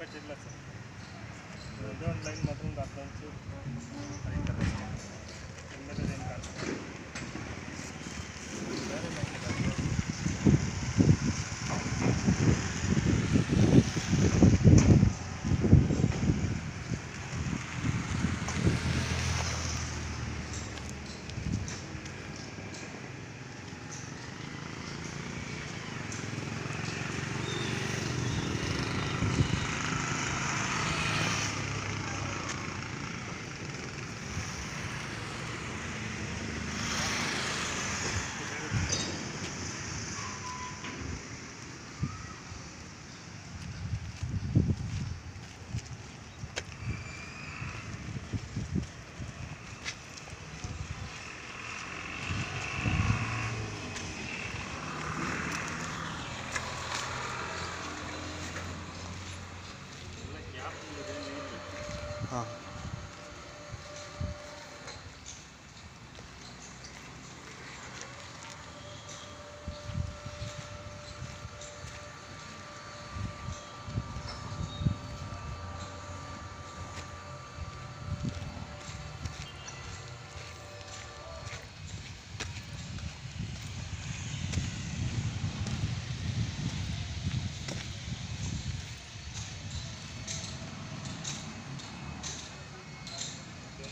ಕಟ್ಟಿಲ್ಲ ಸರ್. ಇದೊಂದು ಲೈನ್ ಮಾತ್ರ ಒಂದು ಅರ್ಧ ಇಂಚು ಐತಲ್ಲ ಇನ್ನೇನು ಕಾಣಿಸ್ತದೆ. ಬೇರೆ ಲೈನ್ ಇದೆ. ಹಾಂ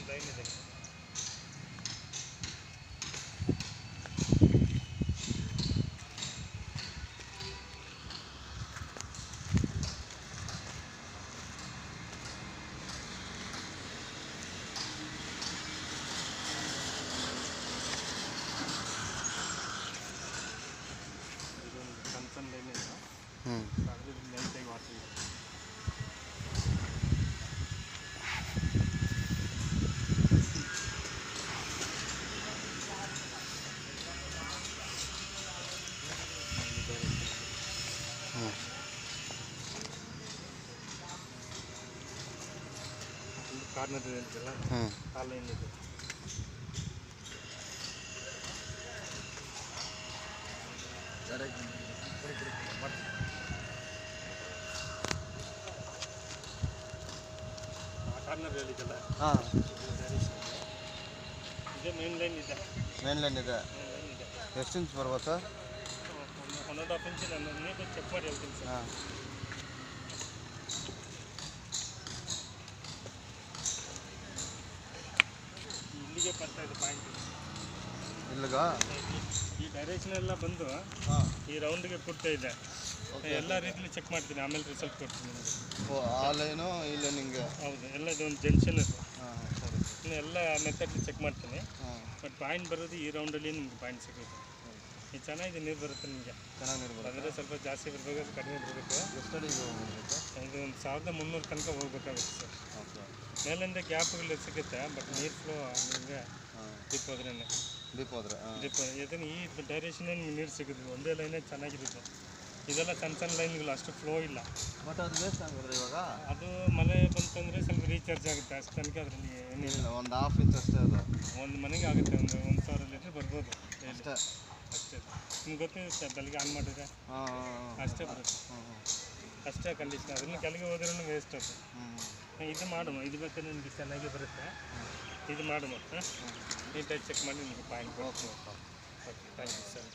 ಲೈನ್ ಇದೆ. ಇದೊಂದು ಸಣ್ಣ ಲೈನ್ ಇದೆ. ಅದ್ರ ಲೈಟಾಗಿ ವಾಟರ್ ಇದೆ. ಕಾರ್ನರ್ ಇದೆಯಲ್ಲ ಆ ಲೈನ್ ಇದೆ. ಕಾರ್ನರ್ ಹೇಳಿದ್ದಲ್ಲ ಇದೇ ಮೇನ್ ಲೈನ್ ಇದೆ. ಮೇನ್ ಲೈನ್ ಇದೆ. ಎಷ್ಟು ಇಂಚ್ ಬರ್ಬೋದು ಸರ್? 1.5 ಇಂಚ್. ನಾನು ನೀಟಾಗಿ ಚೆಕ್ ಮಾಡಿ ಹೇಳ್ತೀನಿ ಸರ್. ಹಾಂ ಇಲ್ಲಿಗೆ ಬರ್ತಾ ಇದೆ ಪಾಯಿಂಟ್. ಇಲ್ಲಿಗ ಈ ಡೈರೆಕ್ಷನ್ ಎಲ್ಲ ಬಂದು ಈ ರೌಂಡ್ಗೆ ಕೊಡ್ತಾ ಇದೆ. ಎಲ್ಲ ರೀತಿಲಿ ಚೆಕ್ ಮಾಡ್ತೀನಿ, ಆಮೇಲೆ ರಿಸಲ್ಟ್ ಕೊಡ್ತೀನಿ ನಿಮಗೆ. ಓ ಆ ಲೈನು ಈ ಲೈನಿಂಗೆ? ಹೌದು, ಎಲ್ಲ ಇದೊಂದು ಜಂಕ್ಷನ್ ಅದು. ಹಾಂ ಸರಿ. ಇನ್ನು ಎಲ್ಲ ಮೆಥಡ್ಲಿ ಚೆಕ್ ಮಾಡ್ತೀನಿ. ಹಾಂ ಬಟ್ ಪಾಯಿಂಟ್ ಬರೋದು ಈ ರೌಂಡಲ್ಲಿ ನಿಮ್ಗೆ ಪಾಯಿಂಟ್ ಸಿಗುತ್ತೆ. ಇದು ಚೆನ್ನಾಗಿದೆ, ನೀರು ಬರುತ್ತೆ ನಿಮಗೆ. ಚೆನ್ನಾಗಿ ನೀರು ಬರುತ್ತೆ. ಅಂದರೆ ಸ್ವಲ್ಪ ಜಾಸ್ತಿ ಬರಬೇಕು, ಕಡಿಮೆ ಬರಬೇಕು. ಎಷ್ಟು ಅಡಿ ಹೋಗ್ಬೇಕು? ಇದು ಒಂದು 1300 ತನಕ ಹೋಗ್ಬೇಕಾಗುತ್ತೆ ಸರ್. ಓಕೆ. ಮೇಲಿಂದ ಗ್ಯಾಪ್ಗಳು ಸಿಗುತ್ತೆ, ಬಟ್ ನೀರು ಫ್ಲೋ ನಿಮಗೆ ಡಿಪ್ ಹೋದ್ರೇ ದೀಪ ಹೋದ್ರೆ ಡಿಪ್ ಇದನ್ನು ಈ ಡೈರೆಕ್ಷನಲ್ಲಿ ನಿಮ್ಗೆ ನೀರು ಸಿಗುತ್ತೆ. ಒಂದೇ ಲೈನೇ ಚೆನ್ನಾಗಿರುತ್ತೆ. ಇದೆಲ್ಲ ಸಣ್ಣ ಸಣ್ಣ ಲೈನ್ಗಳು ಅಷ್ಟು ಫ್ಲೋ ಇಲ್ಲ. ಬಟ್ ಅದು ವೇಸ್ಟ್ ಆಗಿದ್ರೆ ಇವಾಗ ಅದು ಮಳೆ ಬಂತಂದರೆ ಸ್ವಲ್ಪ ರೀಚಾರ್ಜ್ ಆಗುತ್ತೆ. ಅಷ್ಟು ತನಕ ಅದರಲ್ಲಿ ಏನಿಲ್ಲ. ಒಂದು ಹಾಫ್ ಇಂಚ್ ಅಷ್ಟೇ ಅದು. ಒಂದು ಮನೆಗೆ ಆಗುತ್ತೆ, ಒಂದು 1000 ಲೀಟ್ರ್ ಬರ್ಬೋದು ಅಷ್ಟೇ. ಅಷ್ಟೇ. ನಿಮ್ಗೆ ಗೊತ್ತಿರುತ್ತೆ, ಬೆಳಗ್ಗೆ ಆನ್ ಮಾಡಿದ್ರೆ ಅಷ್ಟೇ ಬರುತ್ತೆ. ಅಷ್ಟೇ ಕಂಡೀಷನ್. ಅದನ್ನು ಕೆಳಗೆ ಹೋದ್ರೂ ವೇಸ್ಟ್ ಅದು. ಇದು ಮಾಡುವ, ಇದು ಬೇಕಾದ್ರೆ ನಿಮಗೆ ಚೆನ್ನಾಗಿ ಬರುತ್ತೆ. ಇದು ಮಾಡುವ, ನೀಟಾಗಿ ಚೆಕ್ ಮಾಡಿ ನಿಮಗೆ point. Okay okay, thank you sir.